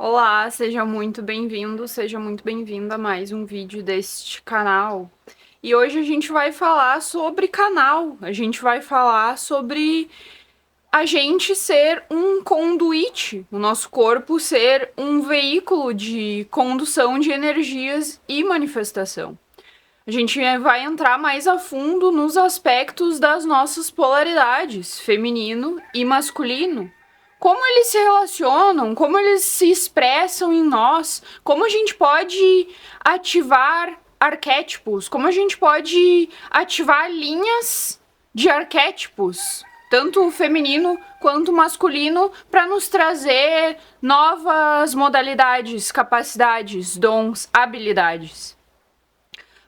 Olá, seja muito bem-vindo, seja muito bem-vinda a mais um vídeo deste canal. E hoje a gente vai falar sobre canal, a gente vai falar sobre a gente ser um conduíte, o nosso corpo ser um veículo de condução de energias e manifestação. A gente vai entrar mais a fundo nos aspectos das nossas polaridades, feminino e masculino. Como eles se relacionam, como eles se expressam em nós, como a gente pode ativar arquétipos, como a gente pode ativar linhas de arquétipos, tanto o feminino quanto o masculino, para nos trazer novas modalidades, capacidades, dons, habilidades.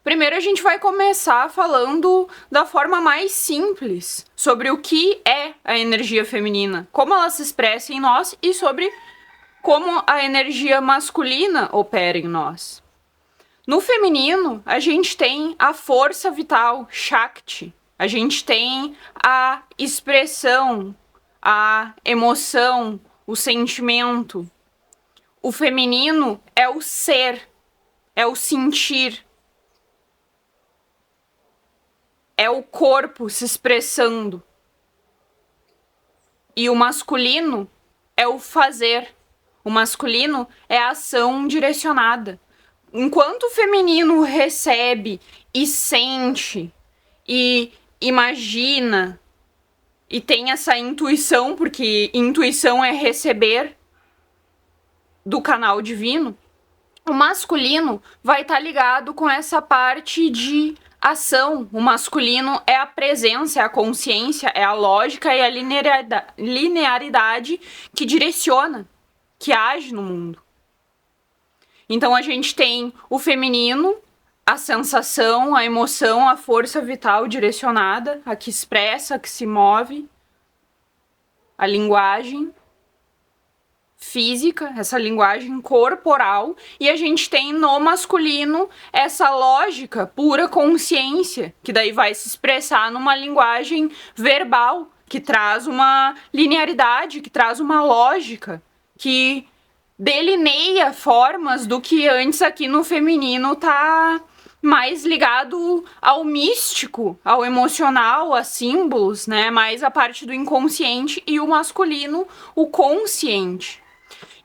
Primeiro a gente vai começar falando da forma mais simples sobre o que é a energia feminina, como ela se expressa em nós e sobre como a energia masculina opera em nós. No feminino, a gente tem a força vital, Shakti. A gente tem a expressão, a emoção, o sentimento. O feminino é o ser, é o sentir. É o corpo se expressando. E o masculino é o fazer. O masculino é a ação direcionada. Enquanto o feminino recebe e sente e imagina e tem essa intuição, porque intuição é receber do canal divino, o masculino vai estar ligado com essa parte de ação. O masculino é a presença, é a consciência, é a lógica e a linearidade que direciona, que age no mundo. Então a gente tem o feminino, a sensação, a emoção, a força vital direcionada, a que expressa, a que se move, a linguagem física, essa linguagem corporal, e a gente tem no masculino essa lógica, pura consciência, que daí vai se expressar numa linguagem verbal, que traz uma linearidade, que traz uma lógica, que delineia formas do que antes aqui no feminino tá mais ligado ao místico, ao emocional, a símbolos, né? Mais a parte do inconsciente, e o masculino, o consciente.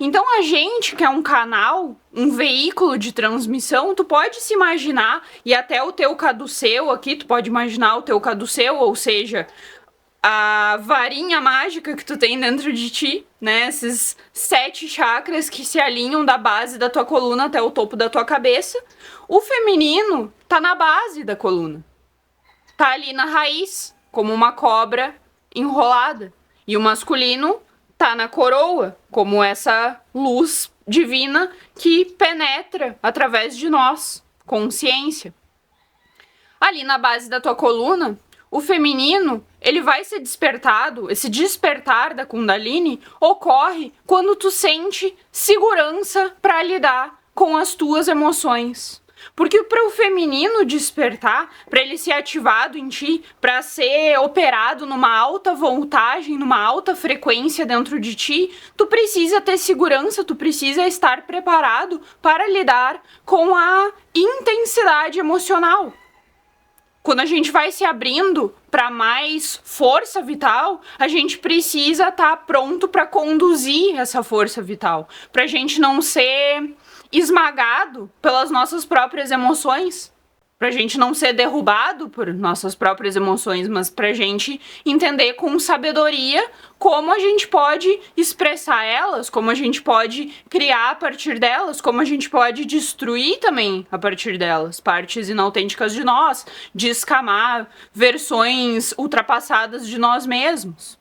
Então a gente que é um canal, um veículo de transmissão, tu pode se imaginar, e até o teu caduceu aqui, tu pode imaginar o teu caduceu, ou seja, a varinha mágica que tu tem dentro de ti, né? Esses 7 chakras que se alinham da base da tua coluna até o topo da tua cabeça. O feminino tá na base da coluna. Tá ali na raiz, como uma cobra enrolada. E o masculino tá na coroa, como essa luz divina que penetra através de nós, consciência. Ali na base da tua coluna, o feminino, ele vai ser despertado, esse despertar da Kundalini ocorre quando tu sente segurança para lidar com as tuas emoções. Porque para o feminino despertar, para ele ser ativado em ti, para ser operado numa alta voltagem, numa alta frequência dentro de ti, tu precisa ter segurança, tu precisa estar preparado para lidar com a intensidade emocional. Quando a gente vai se abrindo para mais força vital, a gente precisa estar pronto para conduzir essa força vital, para a gente não ser esmagado pelas nossas próprias emoções, pra gente não ser derrubado por nossas próprias emoções, mas pra gente entender com sabedoria como a gente pode expressar elas, como a gente pode criar a partir delas, como a gente pode destruir também a partir delas, partes inautênticas de nós, descamar versões ultrapassadas de nós mesmos.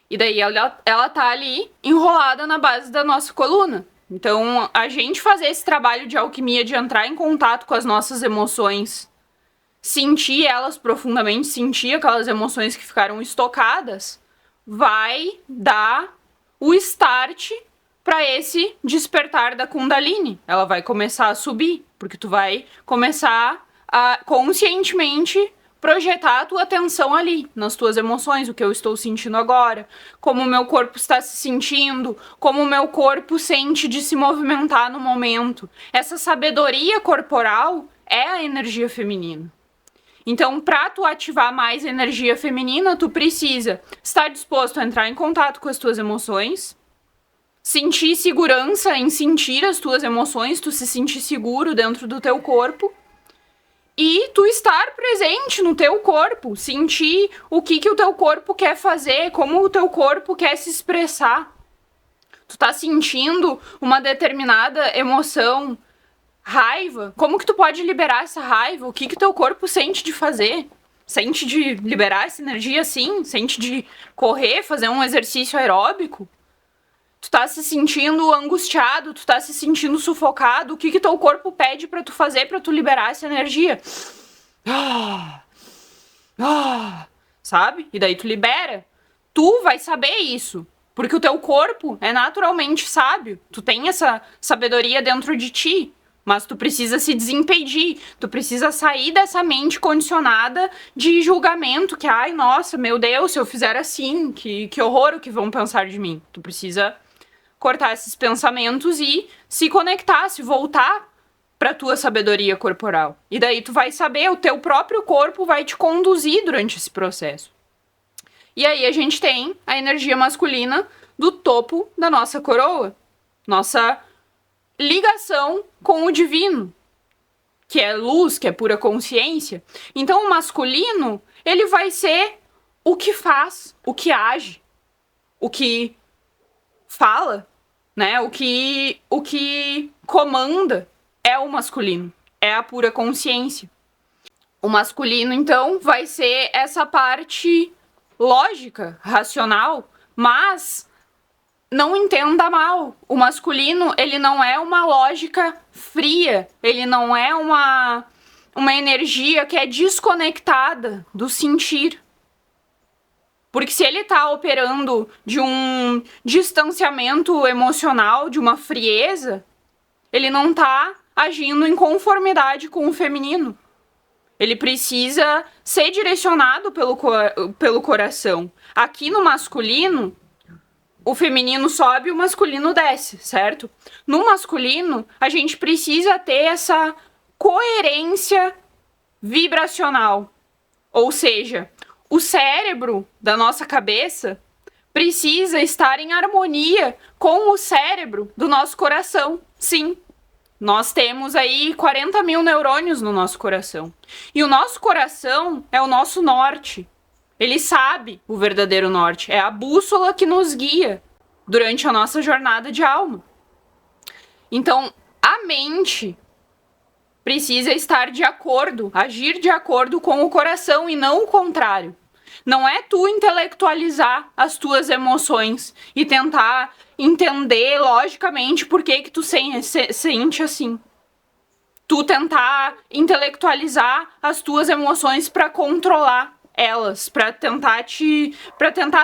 E daí ela tá ali enrolada na base da nossa coluna. Então, a gente fazer esse trabalho de alquimia, de entrar em contato com as nossas emoções, sentir elas profundamente, sentir aquelas emoções que ficaram estocadas, vai dar o start para esse despertar da Kundalini. Ela vai começar a subir, porque tu vai começar a conscientemente projetar a tua atenção ali, nas tuas emoções, o que eu estou sentindo agora, como o meu corpo está se sentindo, como o meu corpo sente de se movimentar no momento. Essa sabedoria corporal é a energia feminina. Então, para tu ativar mais a energia feminina, tu precisa estar disposto a entrar em contato com as tuas emoções, sentir segurança em sentir as tuas emoções, tu se sentir seguro dentro do teu corpo, e tu estar presente no teu corpo, sentir o que o teu corpo quer fazer, como o teu corpo quer se expressar. Tu tá sentindo uma determinada emoção, raiva, como que tu pode liberar essa raiva? O que o teu corpo sente de fazer? Sente de liberar essa energia assim? Sente de correr, fazer um exercício aeróbico? Tu tá se sentindo angustiado, tu tá se sentindo sufocado, o que teu corpo pede pra tu fazer pra tu liberar essa energia? Sabe? E daí tu libera. Tu vai saber isso, porque o teu corpo é naturalmente sábio. Tu tem essa sabedoria dentro de ti, mas tu precisa se desimpedir. Tu precisa sair dessa mente condicionada de julgamento, que ai, nossa, meu Deus, se eu fizer assim, que horror o que vão pensar de mim. Tu precisa cortar esses pensamentos e se conectar, se voltar pra tua sabedoria corporal. E daí tu vai saber, o teu próprio corpo vai te conduzir durante esse processo. E aí a gente tem a energia masculina do topo da nossa coroa. Nossa ligação com o divino, que é luz, que é pura consciência. Então o masculino, ele vai ser o que faz, o que age, o que fala, né? O que comanda é o masculino, é a pura consciência. O masculino, então, vai ser essa parte lógica, racional, mas não entenda mal. O masculino, ele não é uma lógica fria, ele não é uma energia que é desconectada do sentir. Porque se ele tá operando de um distanciamento emocional, de uma frieza, ele não tá agindo em conformidade com o feminino. Ele precisa ser direcionado pelo coração. Aqui no masculino, o feminino sobe e o masculino desce, certo? No masculino, a gente precisa ter essa coerência vibracional. Ou seja, o cérebro da nossa cabeça precisa estar em harmonia com o cérebro do nosso coração. Sim, nós temos aí 40 mil neurônios no nosso coração. E o nosso coração é o nosso norte. Ele sabe o verdadeiro norte. É a bússola que nos guia durante a nossa jornada de alma. Então, a mente precisa estar de acordo, agir de acordo com o coração e não o contrário. Não é tu intelectualizar as tuas emoções e tentar entender logicamente por que tu sente assim. Tu tentar intelectualizar as tuas emoções para controlar elas, para tentar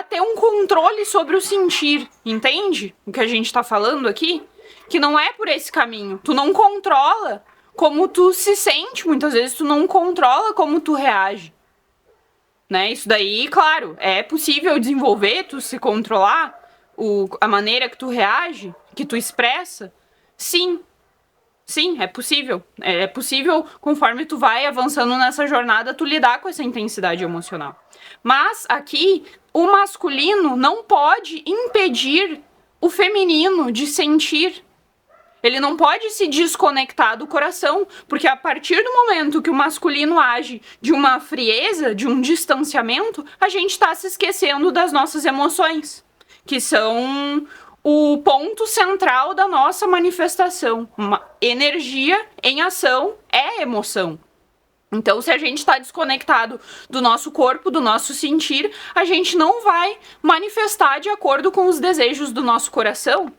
ter um controle sobre o sentir, entende? O que a gente tá falando aqui? Que não é por esse caminho. Tu não controla como tu se sente, muitas vezes tu não controla como tu reage. Né? Isso daí, claro, é possível desenvolver, tu se controlar, a maneira que tu reage, que tu expressa. Sim, é possível. É possível, conforme tu vai avançando nessa jornada, tu lidar com essa intensidade emocional. Mas aqui, o masculino não pode impedir o feminino de sentir. Ele não pode se desconectar do coração, porque a partir do momento que o masculino age de uma frieza, de um distanciamento, a gente está se esquecendo das nossas emoções, que são o ponto central da nossa manifestação. Uma energia em ação é emoção. Então, se a gente está desconectado do nosso corpo, do nosso sentir, a gente não vai manifestar de acordo com os desejos do nosso coração.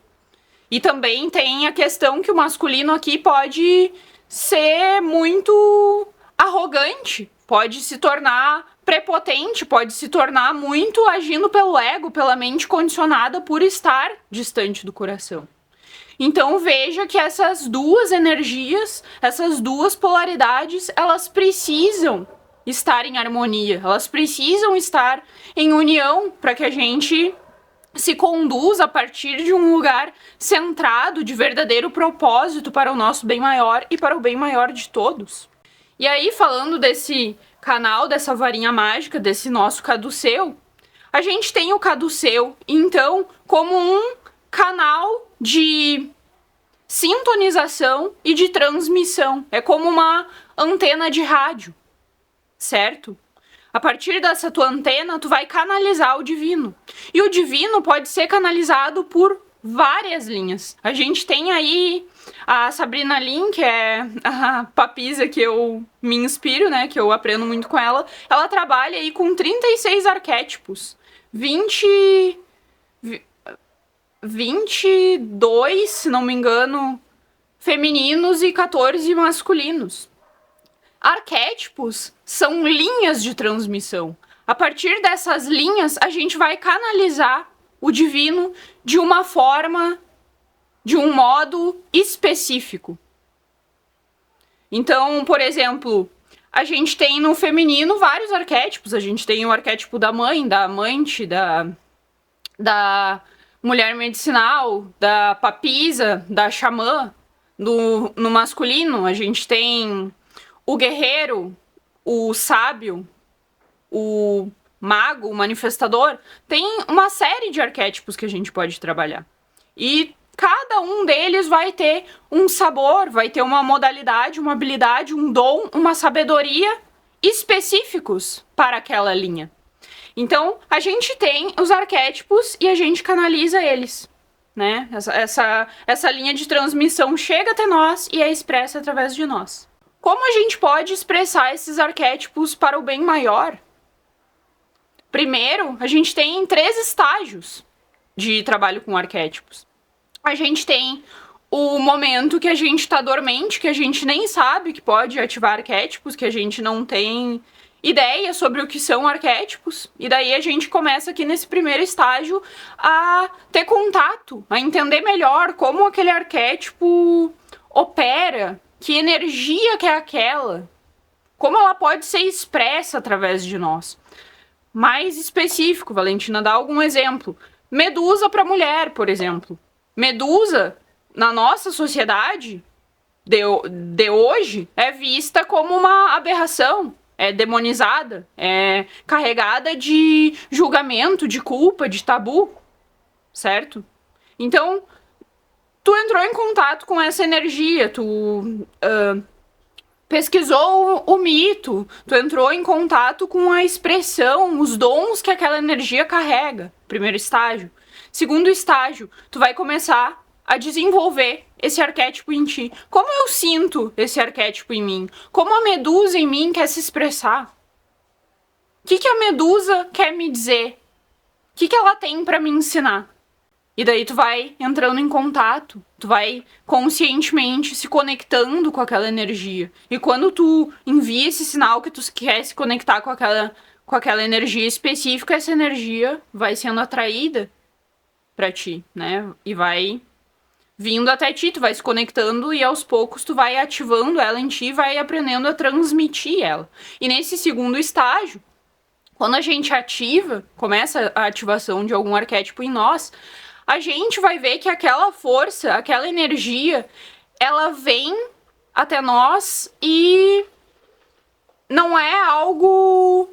E também tem a questão que o masculino aqui pode ser muito arrogante, pode se tornar prepotente, pode se tornar muito agindo pelo ego, pela mente condicionada por estar distante do coração. Então veja que essas duas energias, essas duas polaridades, elas precisam estar em harmonia, elas precisam estar em união para que a gente se conduz a partir de um lugar centrado, de verdadeiro propósito para o nosso bem maior e para o bem maior de todos. E aí, falando desse canal, dessa varinha mágica, desse nosso caduceu, a gente tem o caduceu, então, como um canal de sintonização e de transmissão. É como uma antena de rádio, certo? A partir dessa tua antena, tu vai canalizar o divino. E o divino pode ser canalizado por várias linhas. A gente tem aí a Sabrina Lin, que é a papisa que eu me inspiro, né? Que eu aprendo muito com ela. Ela trabalha aí com 36 arquétipos. 22, se não me engano, femininos e 14 masculinos. Arquétipos são linhas de transmissão. A partir dessas linhas, a gente vai canalizar o divino de uma forma, de um modo específico. Então, por exemplo, a gente tem no feminino vários arquétipos. A gente tem o arquétipo da mãe, da amante, da mulher medicinal, da papisa, da xamã. No masculino, a gente tem o guerreiro, o sábio, o mago, o manifestador. Tem uma série de arquétipos que a gente pode trabalhar. E cada um deles vai ter um sabor, vai ter uma modalidade, uma habilidade, um dom, uma sabedoria específicos para aquela linha. Então, a gente tem os arquétipos e a gente canaliza eles, né? Essa linha de transmissão chega até nós e é expressa através de nós. Como a gente pode expressar esses arquétipos para o bem maior? Primeiro, a gente tem 3 estágios de trabalho com arquétipos. A gente tem o momento que a gente está dormente, que a gente nem sabe que pode ativar arquétipos, que a gente não tem ideia sobre o que são arquétipos. E daí a gente começa aqui nesse primeiro estágio a ter contato, a entender melhor como aquele arquétipo opera, que energia que é aquela, como ela pode ser expressa através de nós. Mais específico, Valentina, dá algum exemplo. Medusa para mulher, por exemplo. Medusa, na nossa sociedade de hoje, é vista como uma aberração, é demonizada, é carregada de julgamento, de culpa, de tabu, certo? Então, tu entrou em contato com essa energia, tu pesquisou o mito, tu entrou em contato com a expressão, os dons que aquela energia carrega. Primeiro estágio. Segundo estágio, tu vai começar a desenvolver esse arquétipo em ti. Como eu sinto esse arquétipo em mim? Como a medusa em mim quer se expressar? O que a medusa quer me dizer? O que ela tem para me ensinar? E daí tu vai entrando em contato, tu vai conscientemente se conectando com aquela energia. E quando tu envia esse sinal que tu quer se conectar com aquela energia específica, essa energia vai sendo atraída pra ti, né? E vai vindo até ti, tu vai se conectando e aos poucos tu vai ativando ela em ti e vai aprendendo a transmitir ela. E nesse segundo estágio, quando a gente ativa, começa a ativação de algum arquétipo em nós, a gente vai ver que aquela força, aquela energia, ela vem até nós e não é algo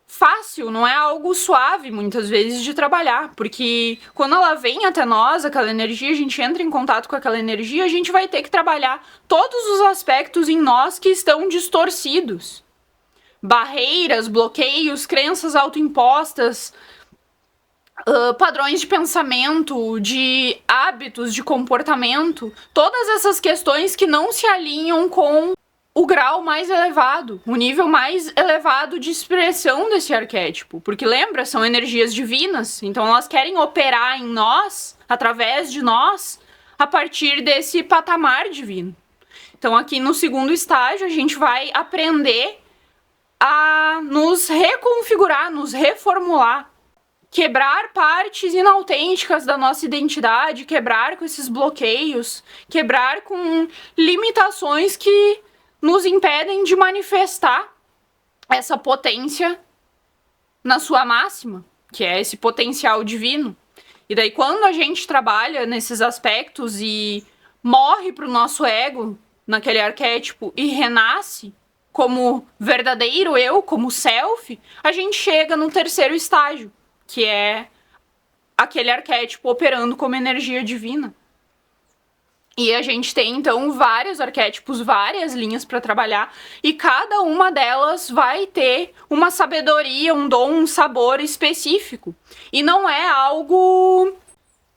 fácil, não é algo suave, muitas vezes, de trabalhar. Porque quando ela vem até nós, aquela energia, a gente entra em contato com aquela energia, a gente vai ter que trabalhar todos os aspectos em nós que estão distorcidos. Barreiras, bloqueios, crenças autoimpostas, padrões de pensamento, de hábitos, de comportamento, todas essas questões que não se alinham com o grau mais elevado, o nível mais elevado de expressão desse arquétipo. Porque lembra, são energias divinas, então elas querem operar em nós, através de nós, a partir desse patamar divino. Então aqui no segundo estágio a gente vai aprender a nos reconfigurar, nos reformular, quebrar partes inautênticas da nossa identidade, quebrar com esses bloqueios, quebrar com limitações que nos impedem de manifestar essa potência na sua máxima, que é esse potencial divino. E daí quando a gente trabalha nesses aspectos e morre pro nosso ego, naquele arquétipo, e renasce como verdadeiro eu, como self, a gente chega no terceiro estágio, que é aquele arquétipo operando como energia divina. E a gente tem, então, vários arquétipos, várias linhas para trabalhar, e cada uma delas vai ter uma sabedoria, um dom, um sabor específico. E não é algo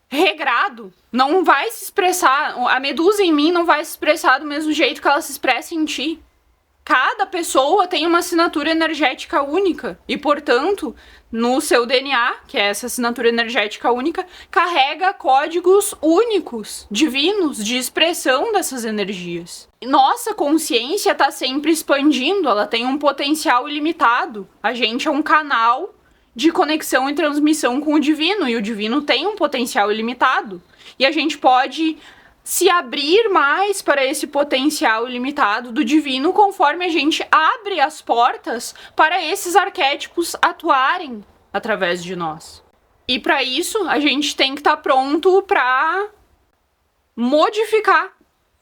regrado, não vai se expressar, a medusa em mim não vai se expressar do mesmo jeito que ela se expressa em ti. Cada pessoa tem uma assinatura energética única e, portanto, no seu DNA, que é essa assinatura energética única, carrega códigos únicos, divinos, de expressão dessas energias. Nossa consciência está sempre expandindo, ela tem um potencial ilimitado. A gente é um canal de conexão e transmissão com o divino, e o divino tem um potencial ilimitado. E a gente pode se abrir mais para esse potencial ilimitado do divino conforme a gente abre as portas para esses arquétipos atuarem através de nós. E para isso, a gente tem que estar pronto para modificar,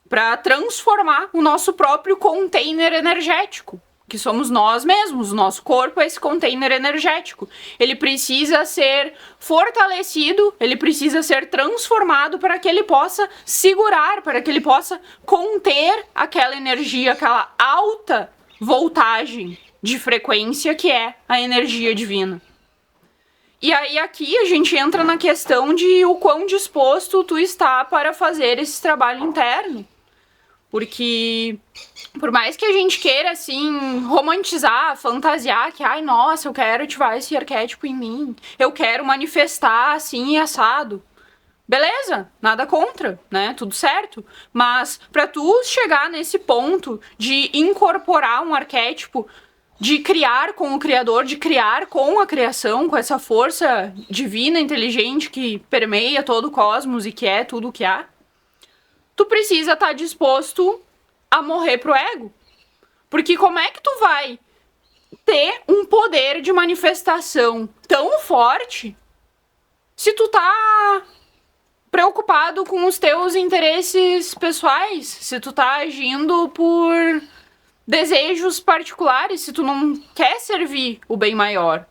para transformar o nosso próprio container energético, que somos nós mesmos. O nosso corpo é esse container energético. Ele precisa ser fortalecido, ele precisa ser transformado para que ele possa segurar, para que ele possa conter aquela energia, aquela alta voltagem de frequência que é a energia divina. E aí aqui a gente entra na questão de o quão disposto tu está para fazer esse trabalho interno. Porque por mais que a gente queira, assim, romantizar, fantasiar que, ai, nossa, eu quero ativar esse arquétipo em mim, eu quero manifestar assim e assado. Beleza, nada contra, né? Tudo certo. Mas pra tu chegar nesse ponto de incorporar um arquétipo, de criar com o Criador, de criar com a criação, com essa força divina, inteligente que permeia todo o cosmos e que é tudo o que há, tu precisa estar disposto a morrer pro ego. Porque como é que tu vai ter um poder de manifestação tão forte se tu tá preocupado com os teus interesses pessoais, se tu tá agindo por desejos particulares, se tu não quer servir o bem maior,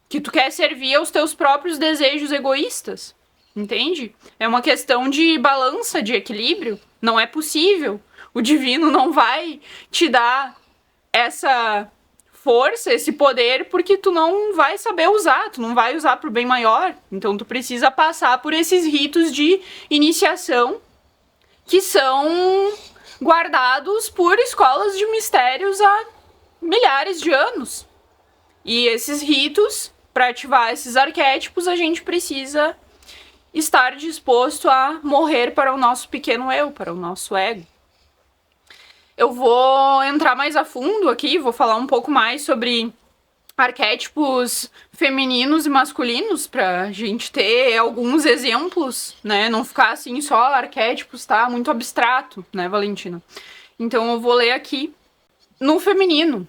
que tu quer servir aos teus próprios desejos egoístas? Entende? É uma questão de balança, de equilíbrio. Não é possível. O divino não vai te dar essa força, esse poder, porque tu não vai saber usar, tu não vai usar pro bem maior. Então tu precisa passar por esses ritos de iniciação que são guardados por escolas de mistérios há milhares de anos. E esses ritos, para ativar esses arquétipos, a gente precisa estar disposto a morrer para o nosso pequeno eu, para o nosso ego. Eu vou entrar mais a fundo aqui, vou falar um pouco mais sobre arquétipos femininos e masculinos, pra gente ter alguns exemplos, né? Não ficar assim só arquétipos, tá? Muito abstrato, né, Valentina? Então eu vou ler aqui. No feminino,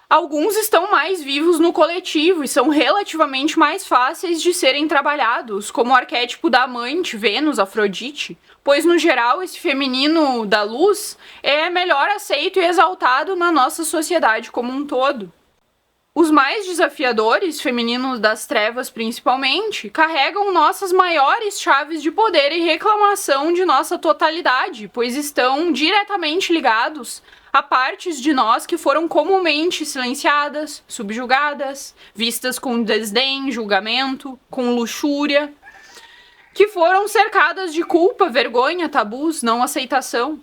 alguns estão mais vivos no coletivo e são relativamente mais fáceis de serem trabalhados, como o arquétipo da amante, Vênus, Afrodite, pois no geral esse feminino da luz é melhor aceito e exaltado na nossa sociedade como um todo. Os mais desafiadores, femininos das trevas principalmente, carregam nossas maiores chaves de poder e reclamação de nossa totalidade, pois estão diretamente ligados a partes de nós que foram comumente silenciadas, subjugadas, vistas com desdém, julgamento, com luxúria, que foram cercadas de culpa, vergonha, tabus, não aceitação.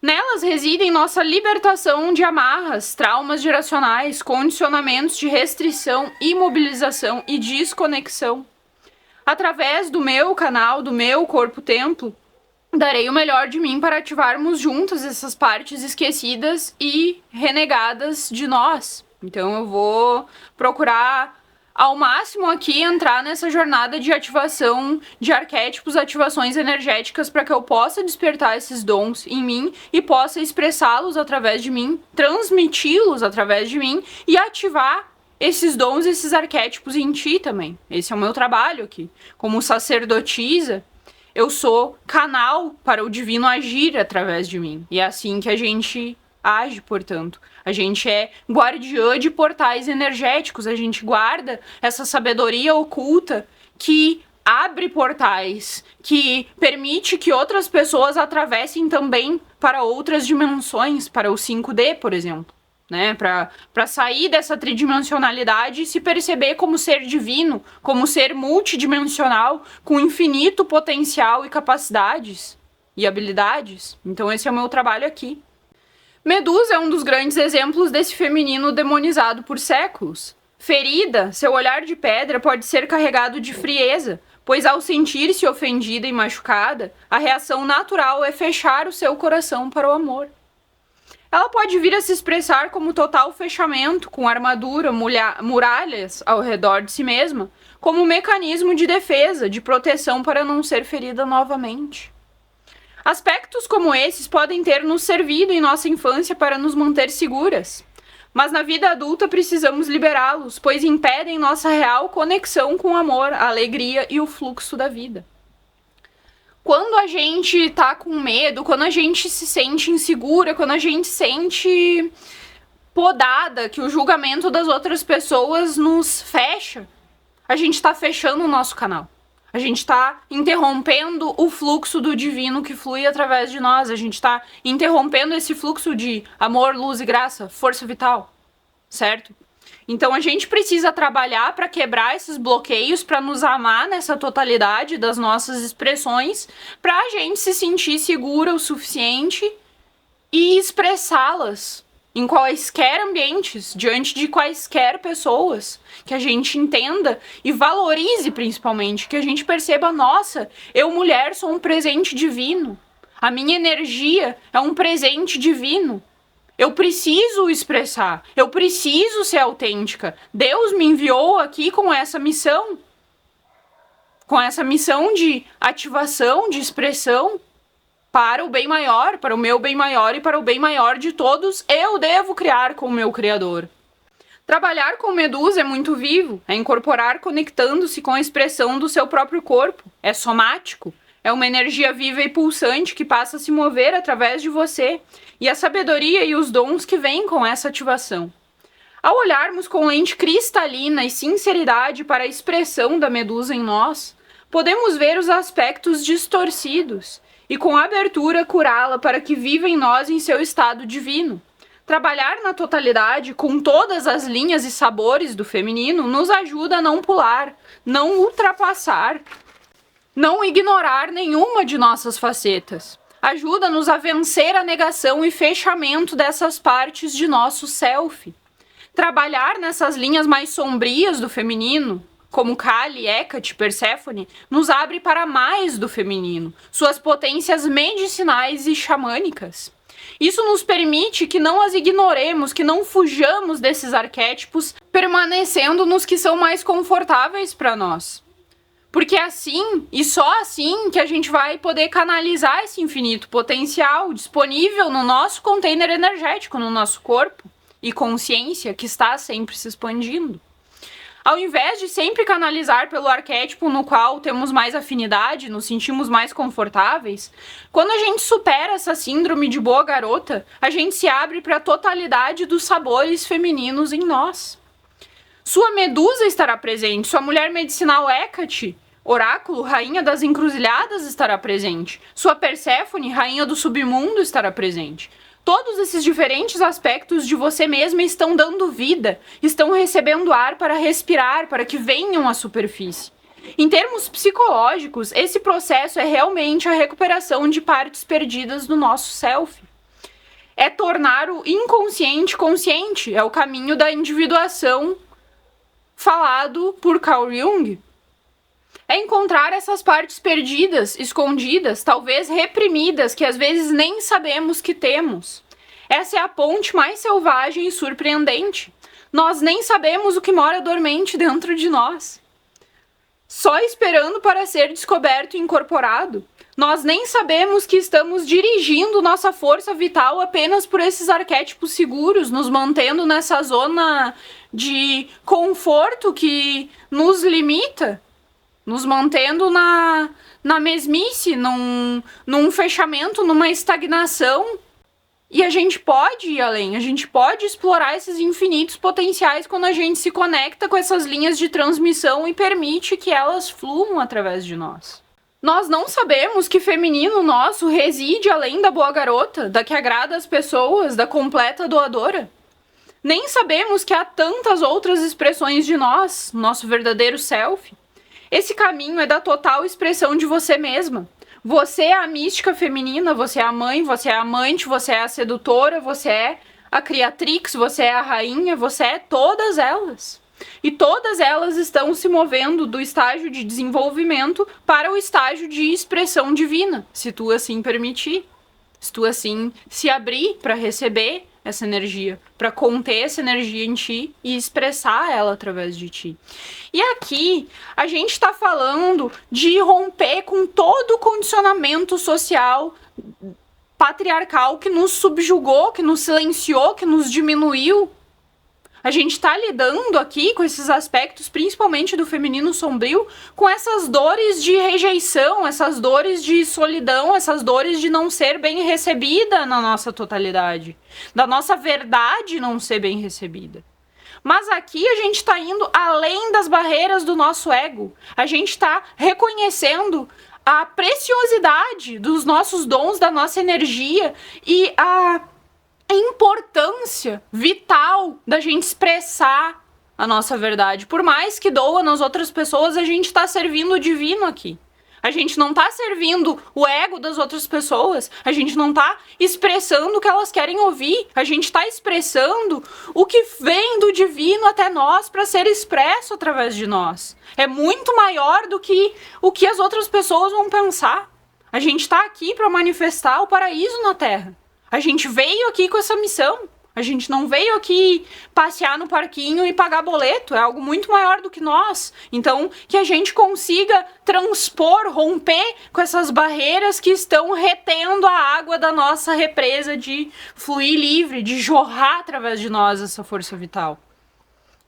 Nelas residem nossa libertação de amarras, traumas geracionais, condicionamentos de restrição, imobilização e desconexão. Através do meu canal, do meu corpo-templo, darei o melhor de mim para ativarmos juntas essas partes esquecidas e renegadas de nós. Então eu vou procurar ao máximo aqui entrar nessa jornada de ativação de arquétipos, ativações energéticas, para que eu possa despertar esses dons em mim e possa expressá-los através de mim, transmiti-los através de mim e ativar esses dons, esses arquétipos em ti também. Esse é o meu trabalho aqui. Como sacerdotisa, eu sou canal para o divino agir através de mim. E é assim que a gente age, portanto. A gente é guardiã de portais energéticos, a gente guarda essa sabedoria oculta que abre portais, que permite que outras pessoas atravessem também para outras dimensões, para o 5D, por exemplo. Né, para sair dessa tridimensionalidade e se perceber como ser divino, como ser multidimensional, com infinito potencial e capacidades e habilidades. Então esse é o meu trabalho aqui. Medusa é um dos grandes exemplos desse feminino demonizado por séculos. Ferida, seu olhar de pedra pode ser carregado de frieza, pois ao sentir-se ofendida e machucada, a reação natural é fechar o seu coração para o amor. Ela pode vir a se expressar como total fechamento, com armadura, muralhas ao redor de si mesma, como um mecanismo de defesa, de proteção para não ser ferida novamente. Aspectos como esses podem ter nos servido em nossa infância para nos manter seguras, mas na vida adulta precisamos liberá-los, pois impedem nossa real conexão com o amor, a alegria e o fluxo da vida. Quando a gente tá com medo, quando a gente se sente insegura, quando a gente sente podada, que o julgamento das outras pessoas nos fecha, a gente tá fechando o nosso canal. A gente tá interrompendo o fluxo do divino que flui através de nós. A gente tá interrompendo esse fluxo de amor, luz e graça, força vital, certo? Então a gente precisa trabalhar para quebrar esses bloqueios, para nos amar nessa totalidade das nossas expressões, para a gente se sentir segura o suficiente e expressá-las em quaisquer ambientes, diante de quaisquer pessoas, que a gente entenda e valorize principalmente, que a gente perceba, nossa, eu mulher sou um presente divino, a minha energia é um presente divino. Eu preciso expressar, eu preciso ser autêntica. Deus me enviou aqui com essa missão de ativação, de expressão, para o bem maior, para o meu bem maior e para o bem maior de todos, eu devo criar com o meu Criador. Trabalhar com Medusa é muito vivo, é incorporar conectando-se com a expressão do seu próprio corpo, é somático. É uma energia viva e pulsante que passa a se mover através de você, e a sabedoria e os dons que vêm com essa ativação. Ao olharmos com lente cristalina e sinceridade para a expressão da Medusa em nós, podemos ver os aspectos distorcidos e com abertura curá-la para que viva em nós em seu estado divino. Trabalhar na totalidade com todas as linhas e sabores do feminino nos ajuda a não pular, não ultrapassar, não ignorar nenhuma de nossas facetas. Ajuda-nos a vencer a negação e fechamento dessas partes de nosso self. Trabalhar nessas linhas mais sombrias do feminino, como Kali, Hecate, Perséfone, nos abre para mais do feminino, suas potências medicinais e xamânicas. Isso nos permite que não as ignoremos, que não fujamos desses arquétipos, permanecendo nos que são mais confortáveis para nós. Porque é assim, e só assim, que a gente vai poder canalizar esse infinito potencial disponível no nosso container energético, no nosso corpo e consciência que está sempre se expandindo. Ao invés de sempre canalizar pelo arquétipo no qual temos mais afinidade, nos sentimos mais confortáveis, quando a gente supera essa síndrome de boa garota, a gente se abre para a totalidade dos sabores femininos em nós. Sua Medusa estará presente, sua mulher medicinal Hecate, oráculo, rainha das encruzilhadas, estará presente. Sua Perséfone, rainha do submundo, estará presente. Todos esses diferentes aspectos de você mesma estão dando vida, estão recebendo ar para respirar, para que venham à superfície. Em termos psicológicos, esse processo é realmente a recuperação de partes perdidas do nosso self. É tornar o inconsciente consciente, é o caminho da individuação falado por Carl Jung. É encontrar essas partes perdidas, escondidas, talvez reprimidas, que às vezes nem sabemos que temos. Essa é a ponte mais selvagem e surpreendente. Nós nem sabemos o que mora dormente dentro de nós, só esperando para ser descoberto e incorporado. Nós nem sabemos que estamos dirigindo nossa força vital apenas por esses arquétipos seguros, nos mantendo nessa zona de conforto que nos limita, nos mantendo na mesmice, num fechamento, numa estagnação. E a gente pode ir além, a gente pode explorar esses infinitos potenciais quando a gente se conecta com essas linhas de transmissão e permite que elas fluam através de nós. Nós não sabemos que feminino nosso reside além da boa garota, da que agrada as pessoas, da completa doadora. Nem sabemos que há tantas outras expressões de nós, nosso verdadeiro self. Esse caminho é da total expressão de você mesma. Você é a mística feminina, você é a mãe, você é a amante, você é a sedutora, você é a criatrix, você é a rainha, você é todas elas. E todas elas estão se movendo do estágio de desenvolvimento para o estágio de expressão divina, se tu assim permitir, se tu assim se abrir para receber essa energia, para conter essa energia em ti e expressar ela através de ti. E aqui a gente está falando de romper com todo o condicionamento social patriarcal que nos subjugou, que nos silenciou, que nos diminuiu. A gente está lidando aqui com esses aspectos, principalmente do feminino sombrio, com essas dores de rejeição, essas dores de solidão, essas dores de não ser bem recebida na nossa totalidade, da nossa verdade não ser bem recebida. Mas aqui a gente está indo além das barreiras do nosso ego. A gente está reconhecendo a preciosidade dos nossos dons, da nossa energia e a importância vital da gente expressar a nossa verdade. Por mais que doa nas outras pessoas, a gente está servindo o divino aqui. A gente não está servindo o ego das outras pessoas, a gente não está expressando o que elas querem ouvir, a gente está expressando o que vem do divino até nós para ser expresso através de nós. É muito maior do que o que as outras pessoas vão pensar. A gente está aqui para manifestar o paraíso na Terra. A gente veio aqui com essa missão. A gente não veio aqui passear no parquinho e pagar boleto. É algo muito maior do que nós. Então, que a gente consiga transpor, romper com essas barreiras que estão retendo a água da nossa represa de fluir livre, de jorrar através de nós essa força vital.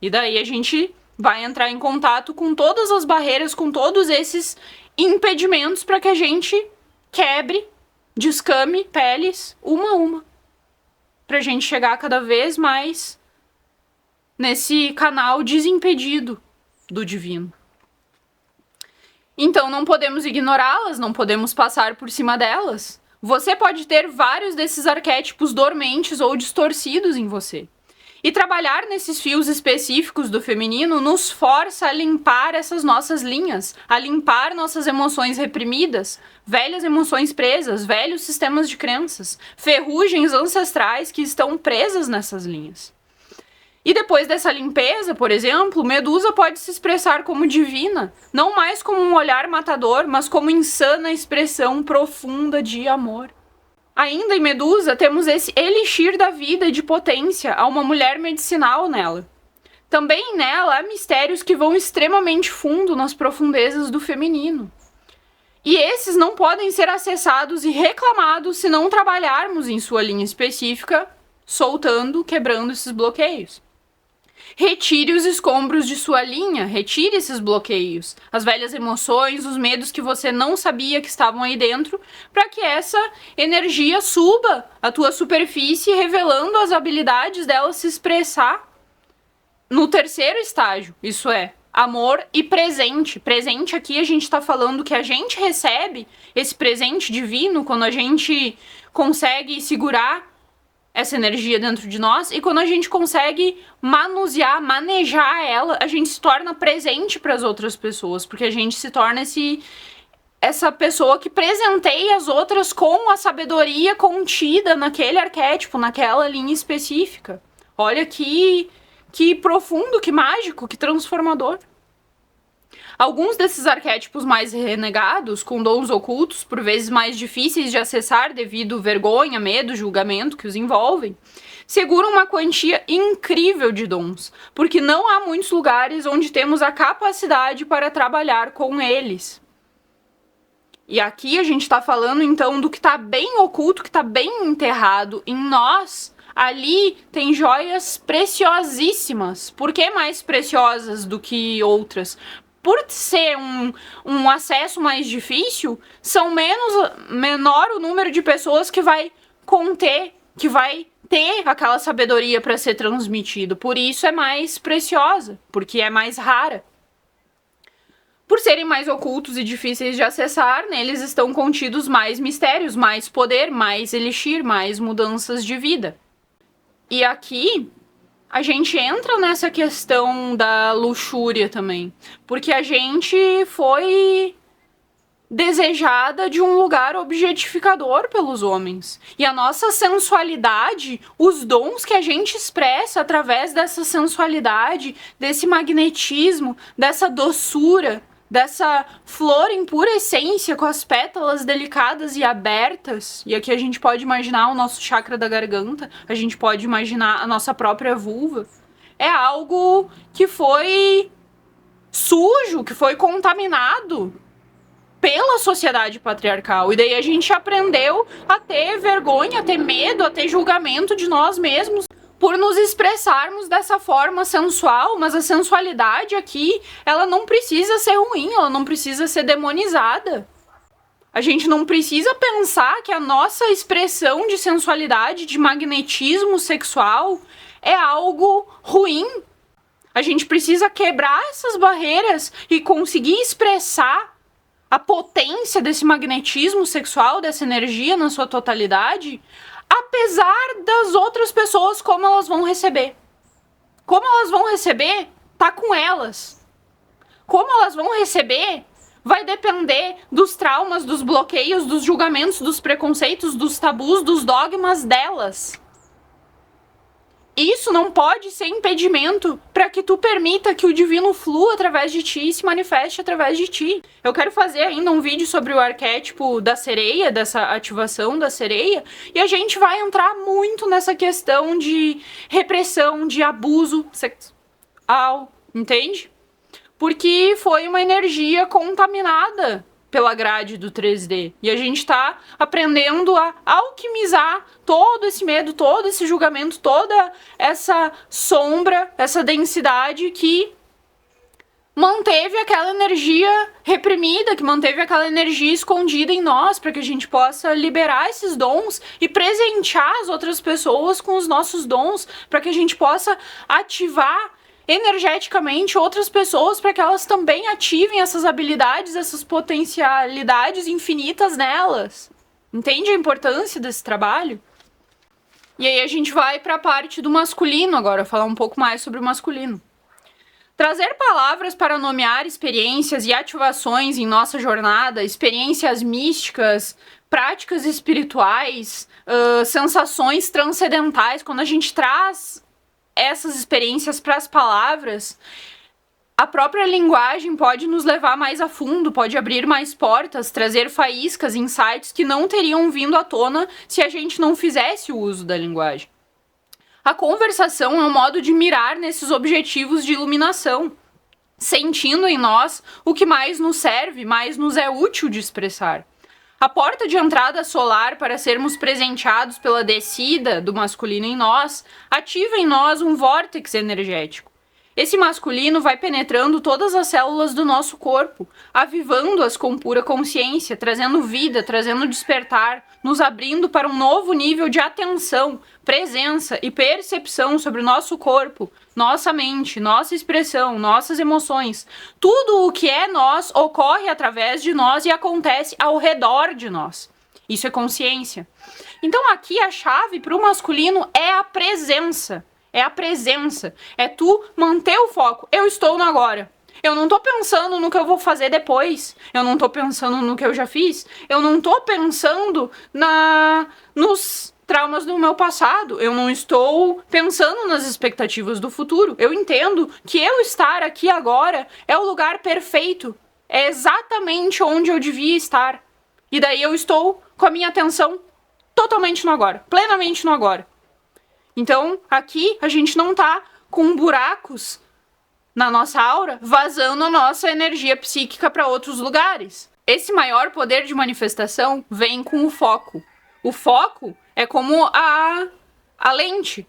E daí a gente vai entrar em contato com todas as barreiras, com todos esses impedimentos para que a gente quebre, descame peles uma a uma, pra gente chegar cada vez mais nesse canal desimpedido do divino. Então não podemos ignorá-las, não podemos passar por cima delas. Você pode ter vários desses arquétipos dormentes ou distorcidos em você. E trabalhar nesses fios específicos do feminino nos força a limpar essas nossas linhas, a limpar nossas emoções reprimidas, velhas emoções presas, velhos sistemas de crenças, ferrugens ancestrais que estão presas nessas linhas. E depois dessa limpeza, por exemplo, Medusa pode se expressar como divina, não mais como um olhar matador, mas como insana expressão profunda de amor. Ainda em Medusa, temos esse elixir da vida e de potência, há uma mulher medicinal nela. Também nela há mistérios que vão extremamente fundo nas profundezas do feminino. E esses não podem ser acessados e reclamados se não trabalharmos em sua linha específica, soltando, quebrando esses bloqueios. Retire os escombros de sua linha, retire esses bloqueios, as velhas emoções, os medos que você não sabia que estavam aí dentro, para que essa energia suba a tua superfície, revelando as habilidades dela se expressar no terceiro estágio, isso é, amor e presente. Presente aqui a gente está falando que a gente recebe esse presente divino quando a gente consegue segurar essa energia dentro de nós, e quando a gente consegue manusear, manejar ela, a gente se torna presente para as outras pessoas, porque a gente se torna essa pessoa que presenteia as outras com a sabedoria contida naquele arquétipo, naquela linha específica. Olha que profundo, que mágico, que transformador. Alguns desses arquétipos mais renegados, com dons ocultos, por vezes mais difíceis de acessar devido vergonha, medo, julgamento que os envolvem, segura uma quantia incrível de dons, porque não há muitos lugares onde temos a capacidade para trabalhar com eles. E aqui a gente está falando então do que está bem oculto, que está bem enterrado em nós. Ali tem joias preciosíssimas. Por que mais preciosas do que outras? Por ser um acesso mais difícil, menor o número de pessoas que vai conter, que vai ter aquela sabedoria para ser transmitido. Por isso é mais preciosa, porque é mais rara. Por serem mais ocultos e difíceis de acessar, neles estão contidos mais mistérios, mais poder, mais elixir, mais mudanças de vida. E aqui a gente entra nessa questão da luxúria também, porque a gente foi desejada de um lugar objetificador pelos homens. E a nossa sensualidade, os dons que a gente expressa através dessa sensualidade, desse magnetismo, dessa doçura, dessa flor em pura essência, com as pétalas delicadas e abertas. E aqui a gente pode imaginar o nosso chakra da garganta, a gente pode imaginar a nossa própria vulva. É algo que foi sujo, que foi contaminado pela sociedade patriarcal. E daí a gente aprendeu a ter vergonha, a ter medo, a ter julgamento de nós mesmos por nos expressarmos dessa forma sensual, mas a sensualidade aqui, ela não precisa ser ruim, ela não precisa ser demonizada. A gente não precisa pensar que a nossa expressão de sensualidade, de magnetismo sexual, é algo ruim. A gente precisa quebrar essas barreiras e conseguir expressar a potência desse magnetismo sexual, dessa energia na sua totalidade, apesar das outras pessoas, como elas vão receber. Como elas vão receber, tá com elas. Como elas vão receber, vai depender dos traumas, dos bloqueios, dos julgamentos, dos preconceitos, dos tabus, dos dogmas delas. Isso não pode ser impedimento para que tu permita que o divino flua através de ti e se manifeste através de ti. Eu quero fazer ainda um vídeo sobre o arquétipo da sereia, dessa ativação da sereia, e a gente vai entrar muito nessa questão de repressão, de abuso sexual, entende? Porque foi uma energia contaminada pela grade do 3D. E a gente tá aprendendo a alquimizar todo esse medo, todo esse julgamento, toda essa sombra, essa densidade que manteve aquela energia reprimida, que manteve aquela energia escondida em nós, para que a gente possa liberar esses dons e presentear as outras pessoas com os nossos dons, para que a gente possa ativar energeticamente outras pessoas para que elas também ativem essas habilidades, essas potencialidades infinitas nelas. Entende a importância desse trabalho? E aí a gente vai para a parte do masculino agora, falar um pouco mais sobre o masculino. Trazer palavras para nomear experiências e ativações em nossa jornada, experiências místicas, práticas espirituais, sensações transcendentais, quando a gente traz essas experiências para as palavras, a própria linguagem pode nos levar mais a fundo, pode abrir mais portas, trazer faíscas, insights que não teriam vindo à tona se a gente não fizesse o uso da linguagem. A conversação é um modo de mirar nesses objetivos de iluminação, sentindo em nós o que mais nos serve, mais nos é útil de expressar. A porta de entrada solar para sermos presenteados pela descida do masculino em nós, ativa em nós um vórtex energético. Esse masculino vai penetrando todas as células do nosso corpo, avivando-as com pura consciência, trazendo vida, trazendo despertar, nos abrindo para um novo nível de atenção, presença e percepção sobre o nosso corpo, nossa mente, nossa expressão, nossas emoções. Tudo o que é nós ocorre através de nós e acontece ao redor de nós. Isso é consciência. Então aqui a chave para o masculino é a presença. É a presença. É tu manter o foco. Eu estou no agora. Eu não tô pensando no que eu vou fazer depois. Eu não tô pensando no que eu já fiz. Eu não tô pensando nos traumas do meu passado. Eu não estou pensando nas expectativas do futuro. Eu entendo que eu estar aqui agora é o lugar perfeito. É exatamente onde eu devia estar. E daí eu estou com a minha atenção totalmente no agora. Plenamente no agora. Então, aqui a gente não tá com buracos na nossa aura, vazando a nossa energia psíquica para outros lugares. Esse maior poder de manifestação vem com o foco. O foco é como a lente.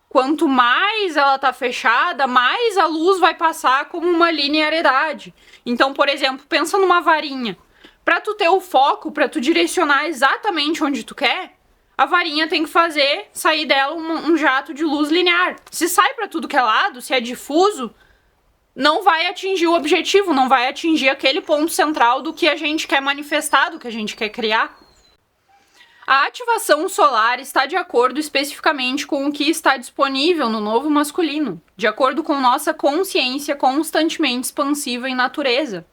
Quanto mais ela tá fechada, mais a luz vai passar como uma linearidade. Então, por exemplo, pensa numa varinha. Para tu ter o foco, para tu direcionar exatamente onde tu quer, a varinha tem que fazer sair dela um jato de luz linear. Se sai para tudo que é lado, se é difuso, não vai atingir o objetivo, não vai atingir aquele ponto central do que a gente quer manifestar, do que a gente quer criar. A ativação solar está de acordo especificamente com o que está disponível no novo masculino, de acordo com nossa consciência constantemente expansiva em natureza.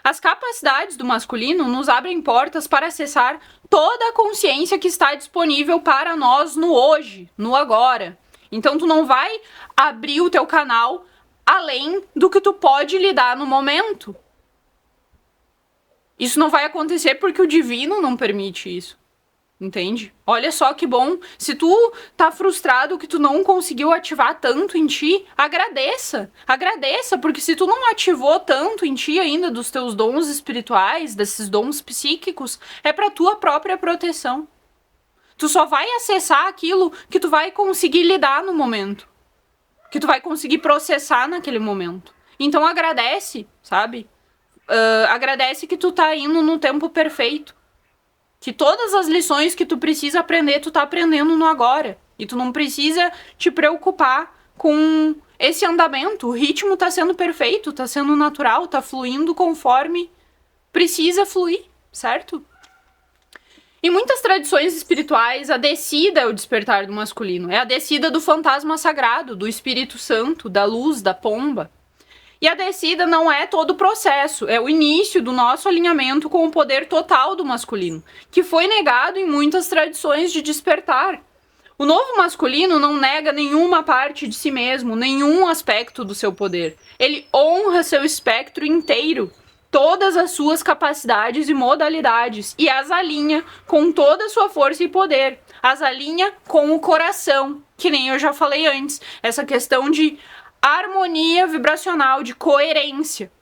As capacidades do masculino nos abrem portas para acessar toda a consciência que está disponível para nós no hoje, no agora. Então tu não vai abrir o teu canal além do que tu pode lidar no momento. Isso não vai acontecer porque o divino não permite isso. Entende? Olha só que bom. Se tu tá frustrado que tu não conseguiu ativar tanto em ti, agradeça. Agradeça, porque se tu não ativou tanto em ti ainda dos teus dons espirituais, desses dons psíquicos, é pra tua própria proteção. Tu só vai acessar aquilo que tu vai conseguir lidar no momento. Que tu vai conseguir processar naquele momento. Então agradece, sabe? Agradece que tu tá indo no tempo perfeito. Que todas as lições que tu precisa aprender, tu tá aprendendo no agora. E tu não precisa te preocupar com esse andamento. O ritmo tá sendo perfeito, tá sendo natural, tá fluindo conforme precisa fluir, certo? Em muitas tradições espirituais, a descida é o despertar do masculino. É a descida do fantasma sagrado, do Espírito Santo, da luz, da pomba. E a descida não é todo o processo, é o início do nosso alinhamento com o poder total do masculino, que foi negado em muitas tradições de despertar. O novo masculino não nega nenhuma parte de si mesmo, nenhum aspecto do seu poder. Ele honra seu espectro inteiro, todas as suas capacidades e modalidades, e as alinha com toda a sua força e poder. As alinha com o coração, que nem eu já falei antes, essa questão de harmonia vibracional, de coerência.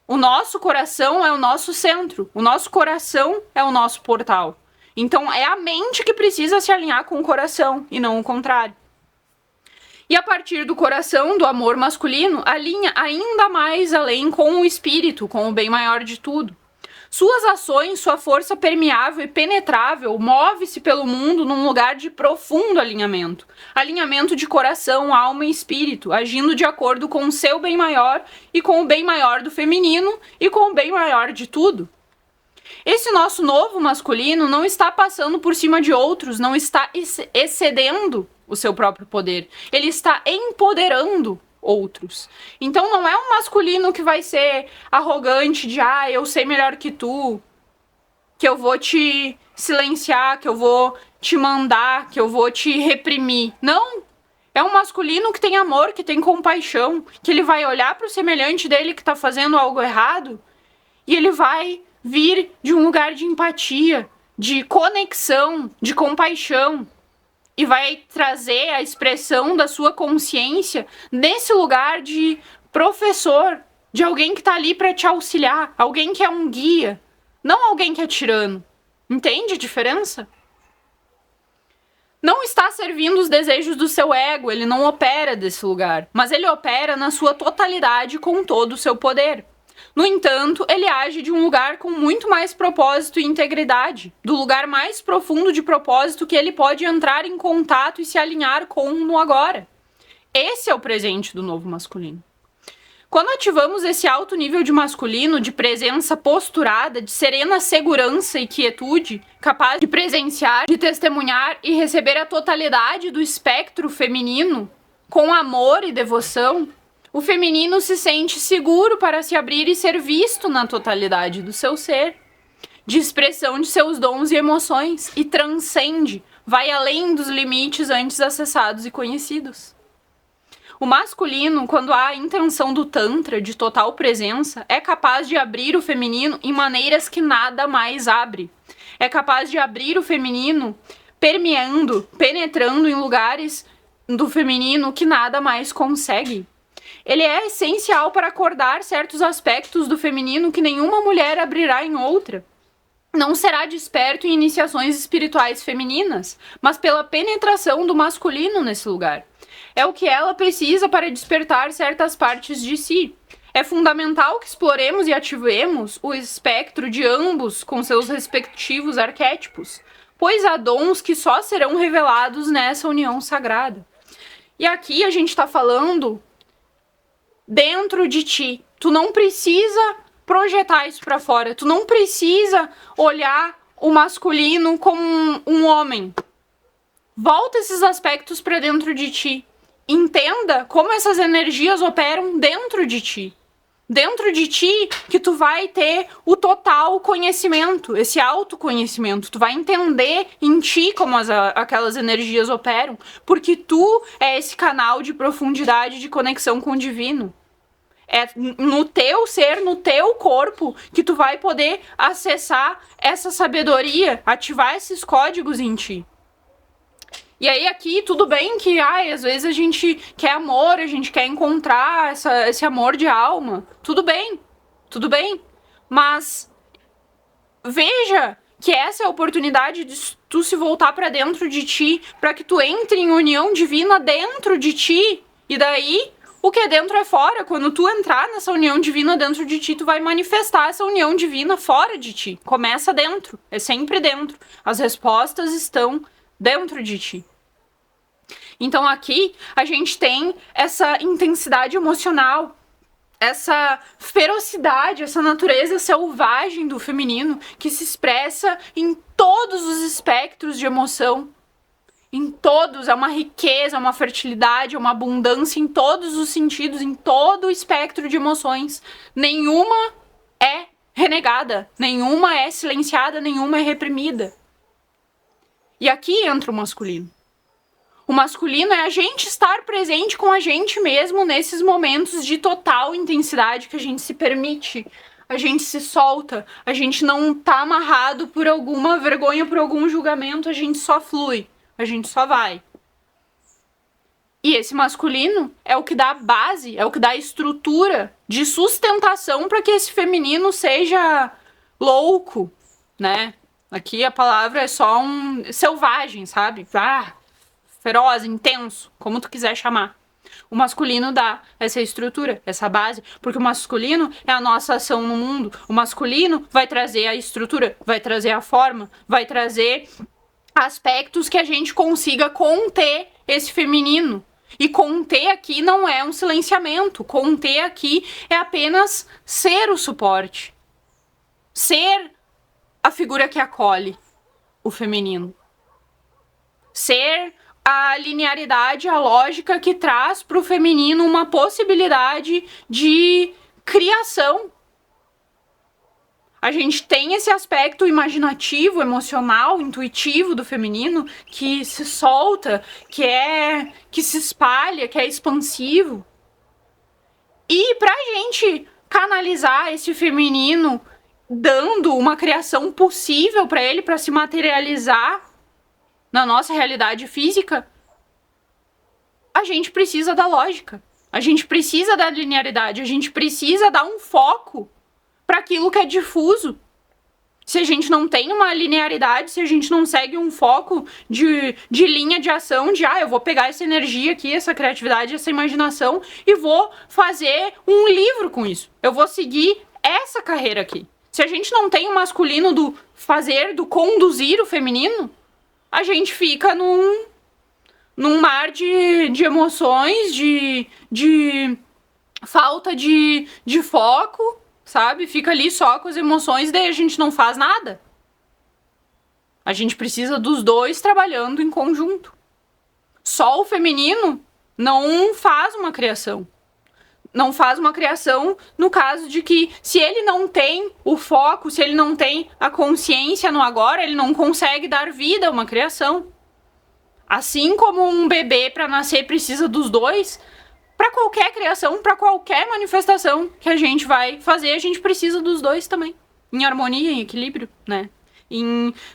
O nosso coração é o nosso centro, o nosso coração é o nosso portal. Então é a mente que precisa se alinhar com o coração, e não o contrário. E a partir do coração, do amor masculino, alinha ainda mais além com o espírito, com o bem maior de tudo. Suas ações, sua força permeável e penetrável move-se pelo mundo num lugar de profundo alinhamento. Alinhamento de coração, alma e espírito, agindo de acordo com o seu bem maior e com o bem maior do feminino e com o bem maior de tudo. Esse nosso novo masculino não está passando por cima de outros, não está excedendo o seu próprio poder. Ele está empoderando outros. Então não é um masculino que vai ser arrogante de eu sei melhor que tu, que eu vou te silenciar, que eu vou te mandar, que eu vou te reprimir. Não. É um masculino que tem amor, que tem compaixão, que ele vai olhar para o semelhante dele que está fazendo algo errado e ele vai vir de um lugar de empatia, de conexão, de compaixão. E vai trazer a expressão da sua consciência nesse lugar de professor, de alguém que tá ali para te auxiliar, alguém que é um guia, não alguém que é tirano. Entende a diferença? Não está servindo os desejos do seu ego, ele não opera desse lugar, mas ele opera na sua totalidade com todo o seu poder. No entanto, ele age de um lugar com muito mais propósito e integridade, do lugar mais profundo de propósito que ele pode entrar em contato e se alinhar com no agora. Esse é o presente do novo masculino. Quando ativamos esse alto nível de masculino, de presença posturada, de serena segurança e quietude, capaz de presenciar, de testemunhar e receber a totalidade do espectro feminino, com amor e devoção, o feminino se sente seguro para se abrir e ser visto na totalidade do seu ser, de expressão de seus dons e emoções, e transcende, vai além dos limites antes acessados e conhecidos. O masculino, quando há a intenção do Tantra de total presença, é capaz de abrir o feminino em maneiras que nada mais abre. É capaz de abrir o feminino permeando, penetrando em lugares do feminino que nada mais consegue. Ele é essencial para acordar certos aspectos do feminino que nenhuma mulher abrirá em outra. Não será desperto em iniciações espirituais femininas, mas pela penetração do masculino nesse lugar. É o que ela precisa para despertar certas partes de si. É fundamental que exploremos e ativemos o espectro de ambos com seus respectivos arquétipos, pois há dons que só serão revelados nessa união sagrada. E aqui a gente está falando dentro de ti. Tu não precisa projetar isso para fora. Tu não precisa olhar o masculino como um homem. Volta esses aspectos para dentro de ti. Entenda como essas energias operam dentro de ti. Dentro de ti que tu vai ter o total conhecimento, esse autoconhecimento. Tu vai entender em ti como aquelas energias operam, porque tu é esse canal de profundidade de conexão com o divino. É no teu ser, no teu corpo, que tu vai poder acessar essa sabedoria, ativar esses códigos em ti. E aí aqui, tudo bem que às vezes a gente quer amor, a gente quer encontrar esse amor de alma. Tudo bem. Mas veja que essa é a oportunidade de tu se voltar para dentro de ti, para que tu entre em união divina dentro de ti. E daí, o que é dentro é fora. Quando tu entrar nessa união divina dentro de ti, tu vai manifestar essa união divina fora de ti. Começa dentro, é sempre dentro. As respostas estão dentro de ti. Então aqui a gente tem essa intensidade emocional, essa ferocidade, essa natureza selvagem do feminino que se expressa em todos os espectros de emoção. Em todos, é uma riqueza, é uma fertilidade, é uma abundância em todos os sentidos, em todo o espectro de emoções. Nenhuma é renegada, nenhuma é silenciada, nenhuma é reprimida. E aqui entra o masculino. O masculino é a gente estar presente com a gente mesmo nesses momentos de total intensidade que a gente se permite, a gente se solta, a gente não tá amarrado por alguma vergonha, por algum julgamento, a gente só flui, a gente só vai. E esse masculino é o que dá a base, é o que dá a estrutura de sustentação para que esse feminino seja louco, né? Aqui a palavra é só selvagem, sabe? Feroz, intenso, como tu quiser chamar. O masculino dá essa estrutura, essa base, porque o masculino é a nossa ação no mundo. O masculino vai trazer a estrutura, vai trazer a forma, vai trazer aspectos que a gente consiga conter esse feminino. E conter aqui não é um silenciamento, conter aqui é apenas ser o suporte. Ser a figura que acolhe o feminino. Ser a linearidade, a lógica que traz para o feminino uma possibilidade de criação. A gente tem esse aspecto imaginativo, emocional, intuitivo do feminino que se solta, que se espalha, que é expansivo. E pra gente canalizar esse feminino, dando uma criação possível para ele, para se materializar na nossa realidade física, a gente precisa da lógica, a gente precisa da linearidade, a gente precisa dar um foco para aquilo que é difuso. Se a gente não tem uma linearidade, se a gente não segue um foco de linha de ação, eu vou pegar essa energia aqui, essa criatividade, essa imaginação e vou fazer um livro com isso. Eu vou seguir essa carreira aqui. Se a gente não tem o masculino do fazer, do conduzir o feminino, a gente fica num mar de emoções, de falta de foco, sabe? Fica ali só com as emoções, daí a gente não faz nada. A gente precisa dos dois trabalhando em conjunto. Só o feminino não faz uma criação. Não faz uma criação no caso de que, se ele não tem o foco, se ele não tem a consciência no agora, ele não consegue dar vida a uma criação. Assim como um bebê para nascer precisa dos dois, para qualquer criação, para qualquer manifestação que a gente vai fazer, a gente precisa dos dois também. Em harmonia, em equilíbrio, né?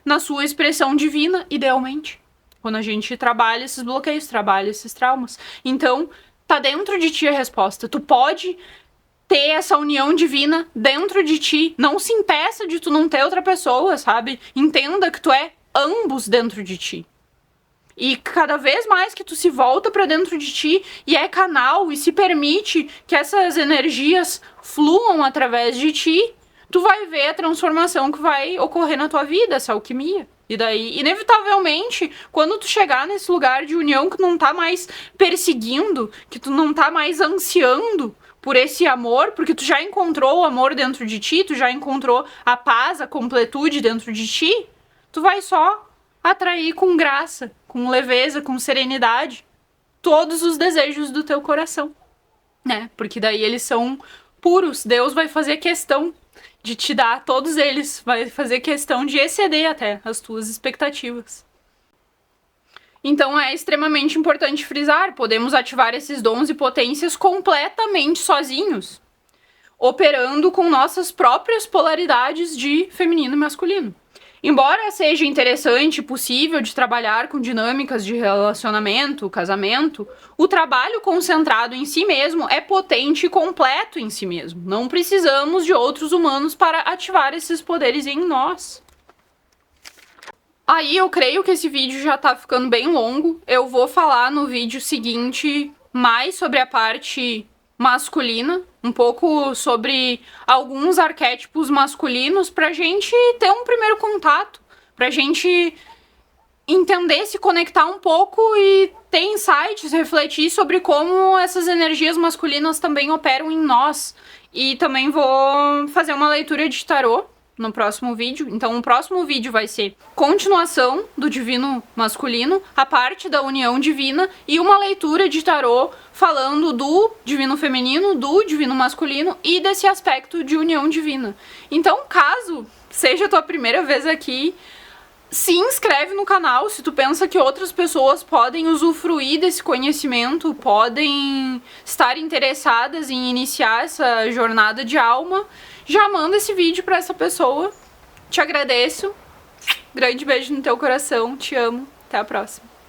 Na sua expressão divina, idealmente. Quando a gente trabalha esses bloqueios, trabalha esses traumas. Então, tá dentro de ti a resposta. Tu pode ter essa união divina dentro de ti. Não se impeça de tu não ter outra pessoa, sabe? Entenda que tu é ambos dentro de ti. E cada vez mais que tu se volta pra dentro de ti e é canal e se permite que essas energias fluam através de ti, tu vai ver a transformação que vai ocorrer na tua vida, essa alquimia. E daí, inevitavelmente, quando tu chegar nesse lugar de união que tu não tá mais perseguindo, que tu não tá mais ansiando por esse amor, porque tu já encontrou o amor dentro de ti, tu já encontrou a paz, a completude dentro de ti, tu vai só atrair com graça, com leveza, com serenidade, todos os desejos do teu coração, né? Porque daí eles são puros, Deus vai fazer questão de te dar todos eles, vai fazer questão de exceder até as tuas expectativas. Então é extremamente importante frisar, podemos ativar esses dons e potências completamente sozinhos, operando com nossas próprias polaridades de feminino e masculino. Embora seja interessante e possível de trabalhar com dinâmicas de relacionamento, casamento, o trabalho concentrado em si mesmo é potente e completo em si mesmo. Não precisamos de outros humanos para ativar esses poderes em nós. Aí eu creio que esse vídeo já tá ficando bem longo. Eu vou falar no vídeo seguinte mais sobre a parte masculina, um pouco sobre alguns arquétipos masculinos pra gente ter um primeiro contato, pra gente entender, se conectar um pouco e ter insights, refletir sobre como essas energias masculinas também operam em nós. E também vou fazer uma leitura de tarô no próximo vídeo. Então o próximo vídeo vai ser continuação do divino masculino, a parte da união divina e uma leitura de tarô falando do divino feminino, do divino masculino e desse aspecto de união divina. Então, caso seja a tua primeira vez aqui, se inscreve no canal se tu pensa que outras pessoas podem usufruir desse conhecimento, podem estar interessadas em iniciar essa jornada de alma. Já manda esse vídeo pra essa pessoa. Te agradeço. Grande beijo no teu coração. Te amo. Até a próxima.